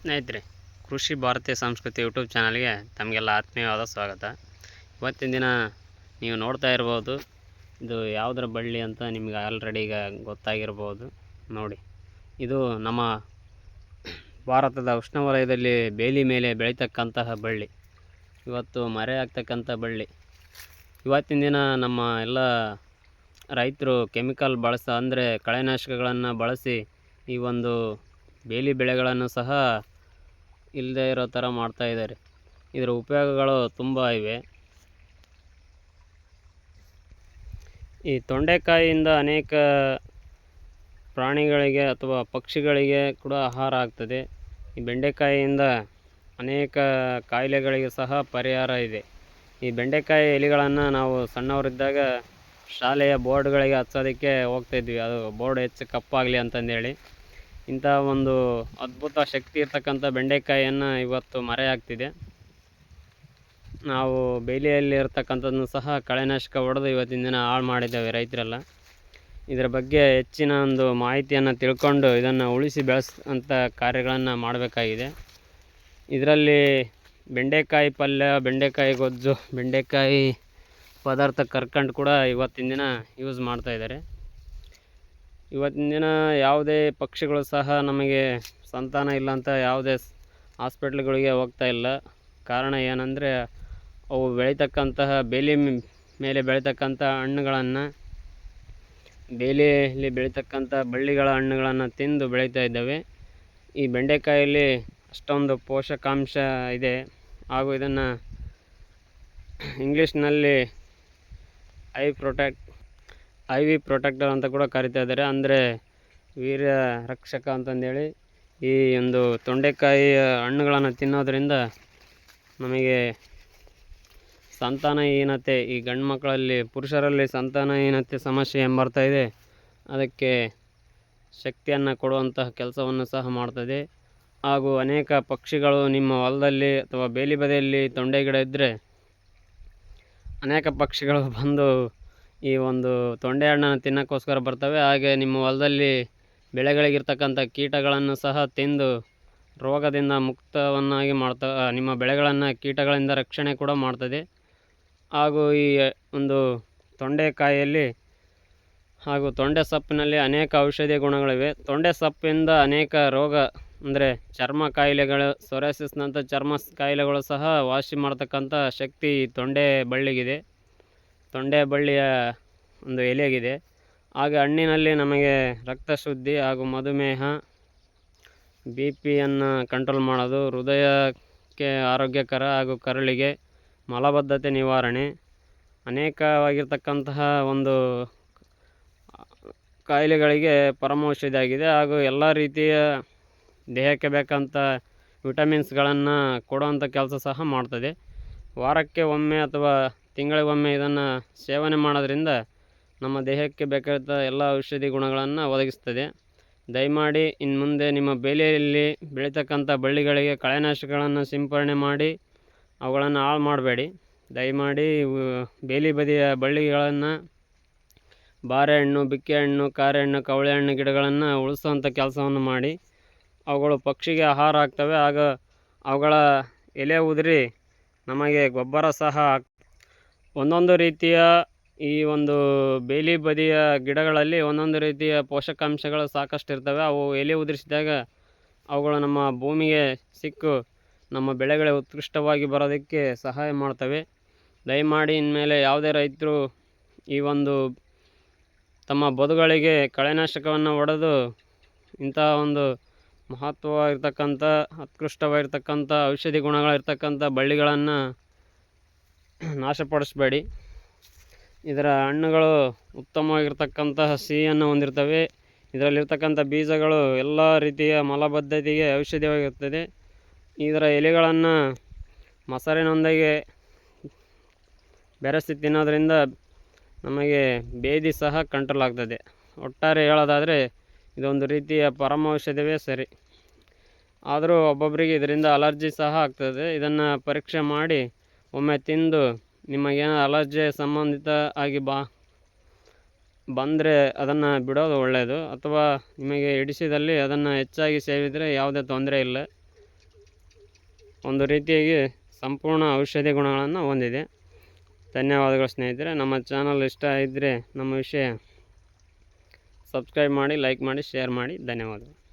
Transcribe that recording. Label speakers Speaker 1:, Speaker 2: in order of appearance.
Speaker 1: ಸ್ನೇಹಿತರೆ, ಕೃಷಿ ಭಾರತೀಯ ಸಂಸ್ಕೃತಿ ಯೂಟ್ಯೂಬ್ ಚಾನಲ್ಗೆ ತಮಗೆಲ್ಲ ಆತ್ಮೀಯವಾದ ಸ್ವಾಗತ. ಇವತ್ತಿನ ದಿನ ನೀವು ನೋಡ್ತಾ ಇರ್ಬೋದು, ಇದು ಯಾವುದರ ಬಳ್ಳಿ ಅಂತ ನಿಮಗೆ ಆಲ್ರೆಡಿ ಈಗ ಗೊತ್ತಾಗಿರ್ಬೋದು. ನೋಡಿ, ಇದು ನಮ್ಮ ಭಾರತದ ಉಷ್ಣವಲಯದಲ್ಲಿ ಬೇಲಿ ಮೇಲೆ ಬೆಳೀತಕ್ಕಂತಹ ಬಳ್ಳಿ. ಇವತ್ತು ಮರೆಯಾಗ್ತಕ್ಕಂಥ ಬಳ್ಳಿ. ಇವತ್ತಿನ ದಿನ ನಮ್ಮ ಎಲ್ಲ ರೈತರು ಕೆಮಿಕಲ್ ಅಂದರೆ ಕಳೆನಾಶಕಗಳನ್ನು ಬಳಸಿ ಈ ಒಂದು ಬೇಲಿ ಬೆಳೆಗಳನ್ನು ಸಹ ಇಲ್ಲದೇ ಇರೋ ಥರ ಮಾಡ್ತಾಯಿದ್ದಾರೆ. ಇದರ ಉಪಯೋಗಗಳು ತುಂಬ ಇವೆ. ಈ ತೊಂಡೆಕಾಯಿಯಿಂದ ಅನೇಕ ಪ್ರಾಣಿಗಳಿಗೆ ಅಥವಾ ಪಕ್ಷಿಗಳಿಗೆ ಕೂಡ ಆಹಾರ ಆಗ್ತದೆ. ಈ ಬೆಂಡೆಕಾಯಿಯಿಂದ ಅನೇಕ ಕಾಯಿಲೆಗಳಿಗೆ ಸಹ ಪರಿಹಾರ ಇದೆ. ಈ ಬೆಂಡೆಕಾಯಿ ಎಲೆಗಳನ್ನು ನಾವು ಸಣ್ಣವರಿದ್ದಾಗ ಶಾಲೆಯ ಬೋರ್ಡ್ಗಳಿಗೆ ಹಚ್ಚೋದಕ್ಕೆ ಹೋಗ್ತಾಯಿದ್ವಿ, ಅದು ಬೋರ್ಡ್ ಹೆಚ್ಚು ಕಪ್ಪಾಗಲಿ ಅಂತಂದೇಳಿ. ಇಂಥ ಒಂದು ಅದ್ಭುತ ಶಕ್ತಿ ಇರ್ತಕ್ಕಂಥ ಬೆಂಡೆಕಾಯಿಯನ್ನು ಇವತ್ತು ಮರೆಯಾಗ್ತಿದೆ. ನಾವು ಬೇಲಿಯಲ್ಲಿ ಇರ್ತಕ್ಕಂಥದ್ದನ್ನು ಸಹ ಕಳೆನಾಶಕ ಹೊಡೆದು ಇವತ್ತಿನ ದಿನ ಹಾಳು ಮಾಡಿದ್ದೇವೆ ರೈತರೆಲ್ಲ. ಇದರ ಬಗ್ಗೆ ಹೆಚ್ಚಿನ ಒಂದು ಮಾಹಿತಿಯನ್ನು ತಿಳ್ಕೊಂಡು ಇದನ್ನು ಉಳಿಸಿ ಬೆಳೆಸೋಂಥ ಕಾರ್ಯಗಳನ್ನು ಮಾಡಬೇಕಾಗಿದೆ. ಇದರಲ್ಲಿ ಬೆಂಡೆಕಾಯಿ ಪಲ್ಯ, ಬೆಂಡೆಕಾಯಿ ಗೊಜ್ಜು, ಬೆಂಡೆಕಾಯಿ ಪದಾರ್ಥ ಕರ್ಕಂಡು ಕೂಡ ಇವತ್ತಿನ ದಿನ ಯೂಸ್ ಮಾಡ್ತಾಯಿದ್ದಾರೆ. ಇವತ್ತಿನ ದಿನ ಯಾವುದೇ ಪಕ್ಷಿಗಳು ಸಹ ನಮಗೆ ಸಂತಾನ ಇಲ್ಲ ಅಂತ ಯಾವುದೇ ಹಾಸ್ಪಿಟ್ಲ್ಗಳಿಗೆ ಹೋಗ್ತಾ ಇಲ್ಲ. ಕಾರಣ ಏನಂದರೆ, ಅವು ಬೆಳೀತಕ್ಕಂತಹ ಬೇಲಿ ಮೇಲೆ ಬೆಳೀತಕ್ಕಂಥ ಹಣ್ಣುಗಳನ್ನು, ಬೇಲಿಯಲ್ಲಿ ಬೆಳೀತಕ್ಕಂಥ ಬಳ್ಳಿಗಳ ಹಣ್ಣುಗಳನ್ನು ತಿಂದು ಬೆಳೀತಾ ಇದ್ದಾವೆ. ಈ ಬೆಂಡೆಕಾಯಲ್ಲಿ ಅಷ್ಟೊಂದು ಪೋಷಕಾಂಶ ಇದೆ. ಹಾಗೂ ಇದನ್ನು ಇಂಗ್ಲೀಷ್ನಲ್ಲಿ ಐ ವಿ ಪ್ರೊಟೆಕ್ಟರ್ ಅಂತ ಕೂಡ ಕರಿತಾ ಇದ್ದಾರೆ, ಅಂದರೆ ವೀರ್ಯ ರಕ್ಷಕ ಅಂತಂದೇಳಿ. ಈ ಒಂದು ತೊಂಡೆಕಾಯಿ ಹಣ್ಣುಗಳನ್ನು ತಿನ್ನೋದರಿಂದ ನಮಗೆ ಸಂತಾನಹೀನತೆ, ಈ ಗಂಡು ಮಕ್ಕಳಲ್ಲಿ, ಪುರುಷರಲ್ಲಿ ಸಂತಾನಹೀನತೆ ಸಮಸ್ಯೆ ಬರ್ತಾಯಿದೆ. ಅದಕ್ಕೆ ಶಕ್ತಿಯನ್ನು ಕೊಡುವಂತಹ ಕೆಲಸವನ್ನು ಸಹ ಮಾಡ್ತದೆ. ಹಾಗೂ ಅನೇಕ ಪಕ್ಷಿಗಳು ನಿಮ್ಮ ಹೊಲದಲ್ಲಿ ಅಥವಾ ಬೇಲಿ ಬದಿಯಲ್ಲಿ ತೊಂಡೆ ಗಿಡ ಇದ್ದರೆ ಅನೇಕ ಪಕ್ಷಿಗಳು ಬಂದು ಈ ಒಂದು ತೊಂಡೆ ಹಣ್ಣನ್ನು ತಿನ್ನೋಕ್ಕೋಸ್ಕರ ಬರ್ತವೆ. ಹಾಗೆ ನಿಮ್ಮ ಹೊಲದಲ್ಲಿ ಬೆಳೆಗಳಿಗಿರ್ತಕ್ಕಂಥ ಕೀಟಗಳನ್ನು ಸಹ ತಿಂದು ರೋಗದಿಂದ ಮುಕ್ತವನ್ನಾಗಿ ನಿಮ್ಮ ಬೆಳೆಗಳನ್ನು ಕೀಟಗಳಿಂದ ರಕ್ಷಣೆ ಕೂಡ ಮಾಡ್ತದೆ. ಹಾಗೂ ಈ ಒಂದು ತೊಂಡೆಕಾಯಿಯಲ್ಲಿ ಹಾಗೂ ತೊಂಡೆ ಸೊಪ್ಪಿನಲ್ಲಿ ಅನೇಕ ಔಷಧೀಯ ಗುಣಗಳಿವೆ. ತೊಂಡೆ ಸೊಪ್ಪಿಂದ ಅನೇಕ ರೋಗ, ಅಂದರೆ ಚರ್ಮ ಕಾಯಿಲೆಗಳು, ಸೊರಾಸಿಸ್ನಂಥ ಚರ್ಮ ಕಾಯಿಲೆಗಳು ಸಹ ವಾಸಿ ಮಾಡ್ತಕ್ಕಂಥ ಶಕ್ತಿ ತೊಂಡೆ ಬಳ್ಳಿಗಿದೆ, ತೊಂಡೆ ಬಳ್ಳಿಯ ಒಂದು ಎಲೆಗಿದೆ. ಹಾಗೆ ಹಣ್ಣಿನಲ್ಲಿ ನಮಗೆ ರಕ್ತ ಶುದ್ಧಿ ಹಾಗೂ ಮಧುಮೇಹ, BP-ಯನ್ನು ಕಂಟ್ರೋಲ್ ಮಾಡೋದು, ಹೃದಯಕ್ಕೆ ಆರೋಗ್ಯಕರ ಹಾಗೂ ಕರಳಿಗೆ, ಮಲಬದ್ಧತೆ ನಿವಾರಣೆ, ಅನೇಕವಾಗಿರ್ತಕ್ಕಂತಹ ಒಂದು ಕಾಯಿಲೆಗಳಿಗೆ ಪರಮೌಷಧಿ ಆಗಿದೆ. ಹಾಗೂ ಎಲ್ಲ ರೀತಿಯ ದೇಹಕ್ಕೆ ಬೇಕಂತ ವಿಟಮಿನ್ಸ್ಗಳನ್ನು ಕೊಡುವಂಥ ಕೆಲಸ ಸಹ ಮಾಡ್ತದೆ. ವಾರಕ್ಕೆ ಒಮ್ಮೆ ಅಥವಾ ತಿಂಗಳಿಗೊಮ್ಮೆ ಇದನ್ನು ಸೇವನೆ ಮಾಡೋದ್ರಿಂದ ನಮ್ಮ ದೇಹಕ್ಕೆ ಬೇಕಾದ ಎಲ್ಲ ಔಷಧಿ ಗುಣಗಳನ್ನು ಒದಗಿಸ್ತದೆ. ದಯಮಾಡಿ ಇನ್ನು ಮುಂದೆ ನಿಮ್ಮ ಬೇಲಿಯಲ್ಲಿ ಬೆಳೀತಕ್ಕಂಥ ಬಳ್ಳಿಗಳಿಗೆ ಕಳೆನಾಶಕಗಳನ್ನು ಸಿಂಪರಣೆ ಮಾಡಿ ಅವುಗಳನ್ನು ಹಾಳು ಮಾಡಬೇಡಿ. ದಯಮಾಡಿ ಬೇಲಿ ಬದಿಯ ಬಳ್ಳಿಗಳನ್ನು, ಬಾರೆಹಣ್ಣು, ಬಿಕ್ಕೆಹಣ್ಣು, ಕಾರೆಹಣ್ಣು, ಕವಳೆ ಹಣ್ಣು ಗಿಡಗಳನ್ನು ಉಳಿಸುವಂಥ ಕೆಲಸವನ್ನು ಮಾಡಿ. ಅವುಗಳು ಪಕ್ಷಿಗೆ ಆಹಾರ ಆಗ್ತವೆ. ಆಗ ಅವುಗಳ ಎಲೆ ಉದುರಿ ನಮಗೆ ಗೊಬ್ಬರ ಸಹ ಒಂದೊಂದು ರೀತಿಯ ಈ ಒಂದು ಬೇಲಿ ಬದಿಯ ಗಿಡಗಳಲ್ಲಿ ಒಂದೊಂದು ರೀತಿಯ ಪೋಷಕಾಂಶಗಳು ಸಾಕಷ್ಟು ಇರ್ತವೆ. ಅವು ಎಲೆ ಉದುರಿಸಿದಾಗ ಅವುಗಳು ನಮ್ಮ ಭೂಮಿಗೆ ಸಿಕ್ಕು ನಮ್ಮ ಬೆಳೆಗಳು ಉತ್ಕೃಷ್ಟವಾಗಿ ಬರೋದಕ್ಕೆ ಸಹಾಯ ಮಾಡ್ತವೆ. ದಯಮಾಡಿ ಇನ್ಮೇಲೆ ಯಾವುದೇ ರೈತರು ಈ ಒಂದು ತಮ್ಮ ಬದುಗಳಿಗೆ ಕಳೆನಾಶಕವನ್ನು ಹೊಡೆದು ಇಂತಹ ಒಂದು ಮಹತ್ವವಾಗಿರ್ತಕ್ಕಂಥ, ಉತ್ಕೃಷ್ಟವಾಗಿರ್ತಕ್ಕಂಥ ಔಷಧಿ ಗುಣಗಳಿರ್ತಕ್ಕಂಥ ಬಳ್ಳಿಗಳನ್ನು ನಾಶಪಡಿಸಬೇಡಿ. ಇದರ ಹಣ್ಣುಗಳು ಉತ್ತಮವಾಗಿರ್ತಕ್ಕಂತಹ ಸಿಹಿಯನ್ನು ಹೊಂದಿರ್ತವೆ. ಇದರಲ್ಲಿರ್ತಕ್ಕಂಥ ಬೀಜಗಳು ಎಲ್ಲ ರೀತಿಯ ಮಲಬದ್ಧತೆಗೆ ಔಷಧಿಯಾಗಿರ್ತದೆ. ಇದರ ಎಲೆಗಳನ್ನು ಮೊಸರಿನೊಂದಿಗೆ ಬೆರೆಸಿ ತಿನ್ನೋದ್ರಿಂದ ನಮಗೆ ಬೇದಿ ಸಹ ಕಂಟ್ರೋಲ್ ಆಗ್ತದೆ. ಒಟ್ಟಾರೆ ಹೇಳೋದಾದರೆ ಇದೊಂದು ರೀತಿಯ ಪರಮೌಷಧವೇ ಸರಿ. ಆದರೂ ಒಬ್ಬೊಬ್ಬರಿಗೆ ಇದರಿಂದ ಅಲರ್ಜಿ ಸಹ ಆಗ್ತದೆ. ಇದನ್ನು ಪರೀಕ್ಷೆ ಮಾಡಿ ಒಮ್ಮೆ ತಿಂದು ನಿಮಗೇನೋ ಅಲರ್ಜಿ ಸಂಬಂಧಿತ ಆಗಿ ಬಂದರೆ ಅದನ್ನು ಬಿಡೋದು ಒಳ್ಳೆಯದು. ಅಥವಾ ನಿಮಗೆ ಹಿಡಿಸಿದಲ್ಲಿ ಅದನ್ನು ಹೆಚ್ಚಾಗಿ ಸೇವಿದರೆ ಯಾವುದೇ ತೊಂದರೆ ಇಲ್ಲ. ಒಂದು ರೀತಿಯಾಗಿ ಸಂಪೂರ್ಣ ಔಷಧಿ ಗುಣಗಳನ್ನು ಹೊಂದಿದೆ. ಧನ್ಯವಾದಗಳು ಸ್ನೇಹಿತರೆ. ನಮ್ಮ ಚಾನಲ್ ಇಷ್ಟ ಇದ್ದರೆ ನಮ್ಮ ವಿಷಯ ಸಬ್ಸ್ಕ್ರೈಬ್ ಮಾಡಿ, ಲೈಕ್ ಮಾಡಿ, ಶೇರ್ ಮಾಡಿ. ಧನ್ಯವಾದಗಳು.